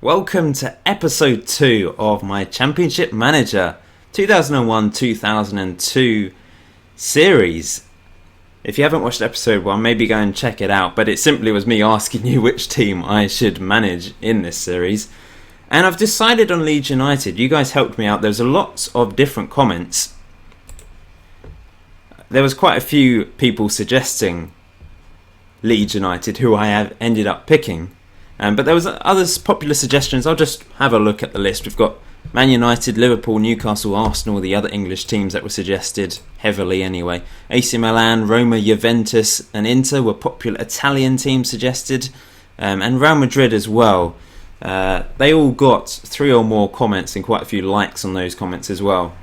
Welcome to episode 2 of my Championship Manager 2001-2002 series. If you haven't watched episode 1, maybe go and check it out, but it simply was me asking you which team I should manage in this series. And I've decided on Leeds United. You guys helped me out. There's a lot of different comments. There was quite a few people suggesting Leeds United, who I have ended up picking. But there was other popular suggestions. I'll just have a look at the list. We've got Man United, Liverpool, Newcastle, Arsenal, the other English teams that were suggested heavily anyway. AC Milan, Roma, Juventus and Inter were popular Italian teams suggested. And Real Madrid as well. They all got 3 or more comments and quite a few likes on those comments as well.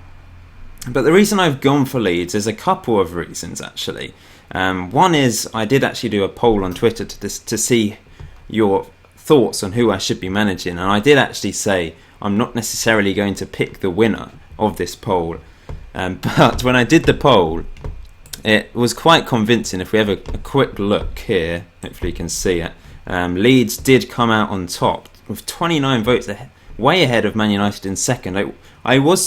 But the reason I've gone for Leeds is a couple of reasons actually. One is I did actually do a poll on Twitter to see your thoughts on who I should be managing, and I did actually say I'm not necessarily going to pick the winner of this poll, but when I did the poll it was quite convincing. If we have a quick look here, hopefully you can see it, Leeds did come out on top with 29 votes, way ahead of Man United in second. I really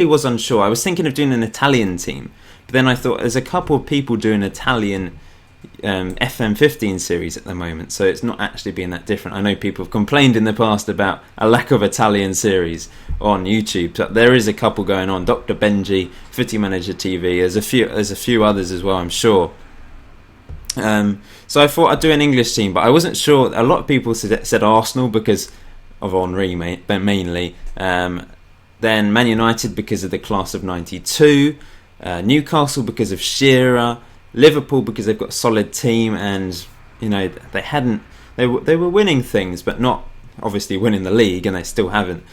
was unsure. I was thinking of doing an Italian team, but then I thought there's a couple of people doing Italian FM15 series at the moment, so it's not actually being that different. I know people have complained in the past about a lack of Italian series on YouTube, but there is a couple going on. Dr. Benji, Footy Manager TV, there's a few others as well, I'm sure. So I thought I'd do an English team, but I wasn't sure. A lot of people said Arsenal because of Henry mainly, then Man United because of the class of 92, Newcastle because of Shearer, Liverpool because they've got a solid team, and you know they were winning things but not obviously winning the league, and they still haven't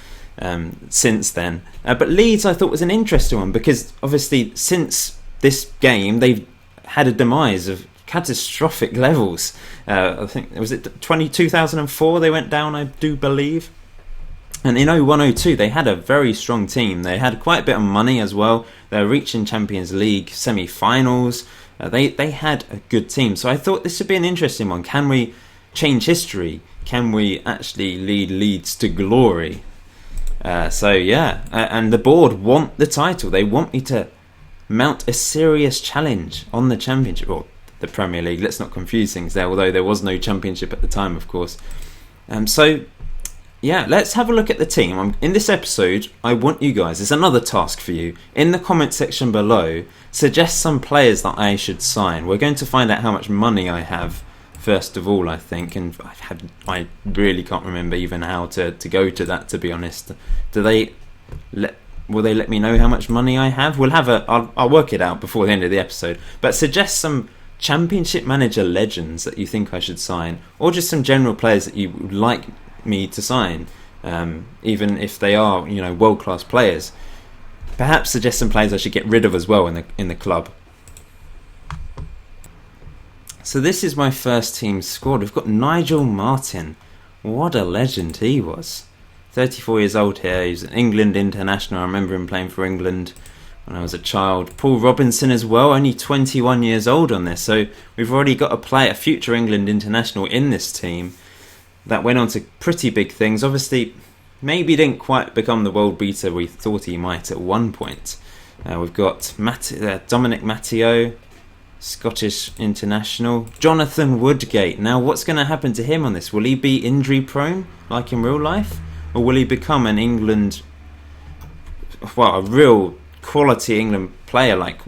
since then. But Leeds I thought was an interesting one because obviously since this game they've had a demise of catastrophic levels. I think was it 2004 they went down, I do believe. And in 01-02 they had a very strong team. They had quite a bit of money as well. They were reaching Champions League semi-finals. They had a good team. So I thought this would be an interesting one. Can we change history? Can we actually lead Leeds to glory? And the board want the title. They want me to mount a serious challenge on the Championship, or the Premier League. Let's not confuse things there, although there was no Championship at the time, of course. Let's have a look at the team. In this episode, I want you guys, there's another task for you. In the comment section below, suggest some players that I should sign. We're going to find out how much money I have, first of all, I think. And I really can't remember even how to go to that, to be honest. Will they let me know how much money I have? I'll work it out before the end of the episode. But suggest some Championship Manager legends that you think I should sign, or just some general players that you would like me to sign, even if they are, world-class players. Perhaps suggest some players I should get rid of as well in the club. So this is my first team squad. We've got Nigel Martyn. What a legend he was. 34 years old here. He's an England international. I remember him playing for England when I was a child. Paul Robinson as well, only 21 years old on this. So we've already got a future England international in this team that went on to pretty big things. Obviously, maybe didn't quite become the world beater we thought he might at one point. We've got Dominic, Matteo, Scottish international. Jonathan Woodgate. Now, what's going to happen to him on this? Will he be injury prone, like in real life? Or will he become a real quality England player like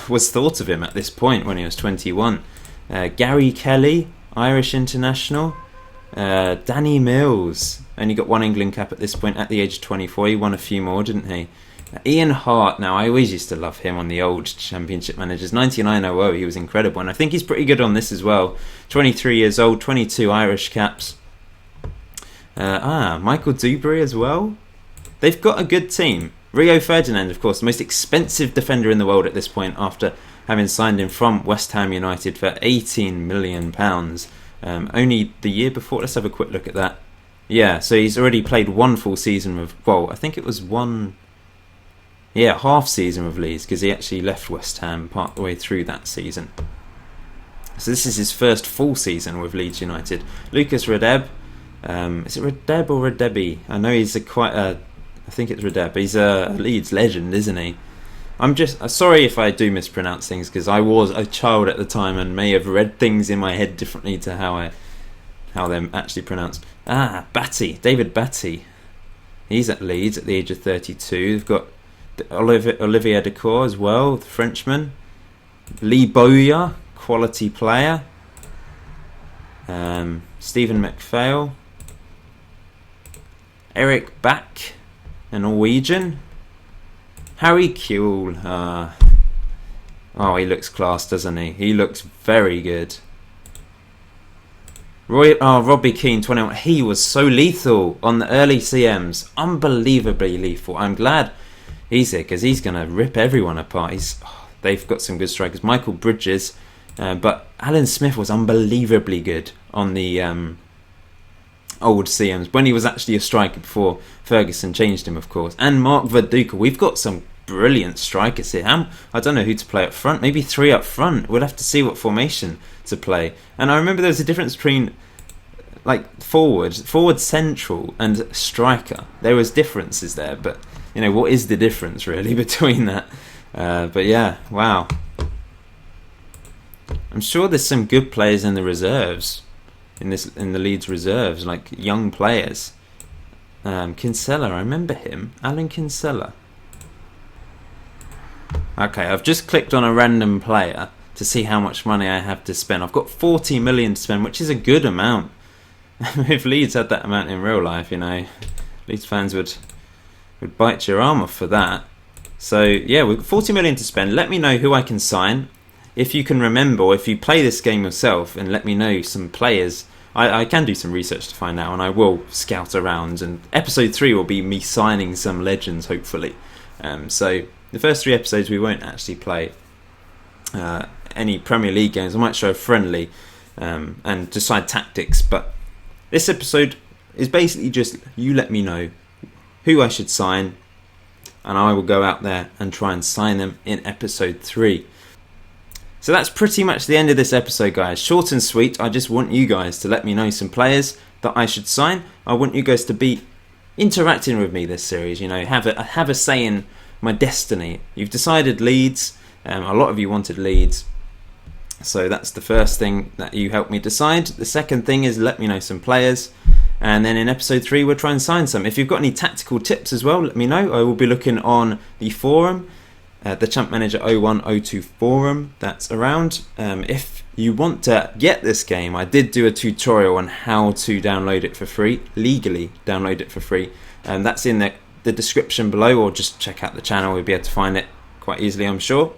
was thought of him at this point when he was 21? Gary Kelly, Irish international. Danny Mills, only got one England cap at this point at the age of 24. He won a few more, didn't he? Ian Harte, now I always used to love him on the old Championship Managers. 99-00, he was incredible, and I think he's pretty good on this as well. 23 years old, 22 Irish caps. Michael Dubarry as well. They've got a good team. Rio Ferdinand, of course, the most expensive defender in the world at this point, after having signed him from West Ham United for £18 million. Only the year before. Let's have a quick look at that. Yeah, so he's already played one full season of, I think it was half season with Leeds, because he actually left West Ham part the way through that season. So this is his first full season with Leeds United. Lucas Radebe. Is it Radebe or Radebe? I know he's I think it's Radebe. He's a Leeds legend, isn't he? I'm just sorry if I do mispronounce things, because I was a child at the time and may have read things in my head differently to how they're actually pronounced. Batty, David Batty. He's at Leeds at the age of 32. They've got Olivier Dacourt as well, the Frenchman. Lee Bowyer, quality player. Stephen McPhail. Eirik Bakke, a Norwegian. Harry Kewell. He looks class, doesn't he? He looks very good. Robbie Keane, 21. He was so lethal on the early CMs. Unbelievably lethal. I'm glad he's here, because he's going to rip everyone apart. They've got some good strikers. Michael Bridges. But Alan Smith was unbelievably good on the old CMs, when he was actually a striker before Ferguson changed him, of course. And Mark Viduka. We've got some brilliant strikers here. I don't know who to play up front. Maybe 3 up front. We'll have to see what formation to play. And I remember there was a difference between forward central and striker. There was differences there, but what is the difference really between that? But yeah, wow. I'm sure there's some good players in the reserves, in the Leeds reserves, like young players. Kinsella, I remember him. Alan Kinsella. Okay, I've just clicked on a random player to see how much money I have to spend. I've got 40 million to spend, which is a good amount. If Leeds had that amount in real life, Leeds fans would bite your arm off for that. So yeah, we've got 40 million to spend. Let me know who I can sign. If you can remember, or if you play this game yourself, and let me know some players. I can do some research to find out, and I will scout around. And episode 3 will be me signing some legends, hopefully. So the first 3 episodes we won't actually play any Premier League games. I might show a friendly and decide tactics. But this episode is basically just you let me know who I should sign, and I will go out there and try and sign them in episode 3. So that's pretty much the end of this episode, guys. Short and sweet. I just want you guys to let me know some players that I should sign. I want you guys to be interacting with me this series. Have a say in my destiny. You've decided Leeds. A lot of you wanted Leeds. So that's the first thing that you helped me decide. The second thing is let me know some players. And then in episode 3, we'll try and sign some. If you've got any tactical tips as well, let me know. I will be looking on the forum. The Champ Manager 0102 forum that's around. If you want to get this game, I did do a tutorial on how to download it for free, legally download it for free. That's in the description below, or just check out the channel. We'll be able to find it quite easily, I'm sure.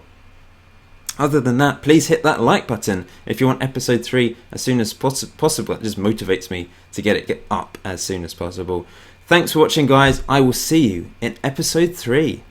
Other than that, please hit that like button if you want episode 3 as soon as possible. It just motivates me to get it up as soon as possible. Thanks for watching, guys. I will see you in episode 3.